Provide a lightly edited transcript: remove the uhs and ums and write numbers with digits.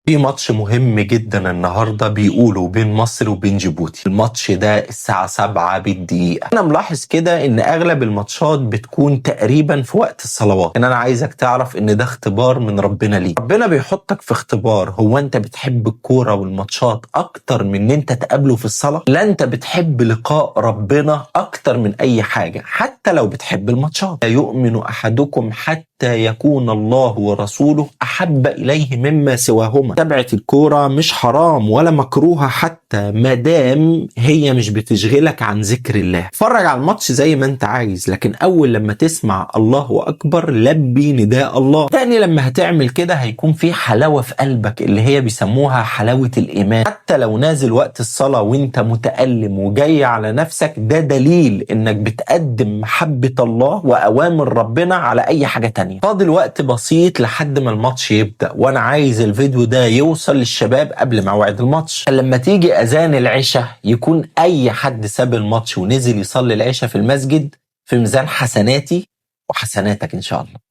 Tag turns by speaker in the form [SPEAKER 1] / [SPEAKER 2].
[SPEAKER 1] في ماتش مهم جدا النهارده بيقولوا بين مصر وبين جيبوتي. الماتش ده الساعة 7 بالدقيقة. انا ملاحظ كده ان اغلب الماتشات بتكون تقريبا في وقت الصلوات. انا عايزك تعرف ان ده اختبار من ربنا ليك. ربنا بيحطك في اختبار. هو انت بتحب الكورة والماتشات اكتر من ان انت تقابله في الصلاة؟ لا، انت بتحب لقاء ربنا اكتر من اي حاجة، حتى لو بتحب الماتشات. لا يؤمن احدكم حتى يكون الله ورسوله احب اليه مما سواهما. متابعة الكورة مش حرام ولا مكروهة حتى مادام هي مش بتشغلك عن ذكر الله. اتفرج على الماتش زي ما انت عايز، لكن اول لما تسمع الله اكبر لبي نداء الله. تاني لما هتعمل كده هيكون في حلاوة في قلبك اللي هي بيسموها حلاوة الايمان. حتى لو نازل وقت الصلاة وانت متألم وجاي على نفسك، ده دليل انك بتقدم محبة الله واوامر ربنا على اي حاجة تانية. فاضل وقت بسيط لحد ما الماتش يبدأ، وانا عايز الفيديو ده يوصل للشباب قبل موعد الماتش. لما تيجي اذان العشاء يكون اي حد ساب الماتش ونزل يصلي العشاء في المسجد في ميزان حسناتي وحسناتك ان شاء الله.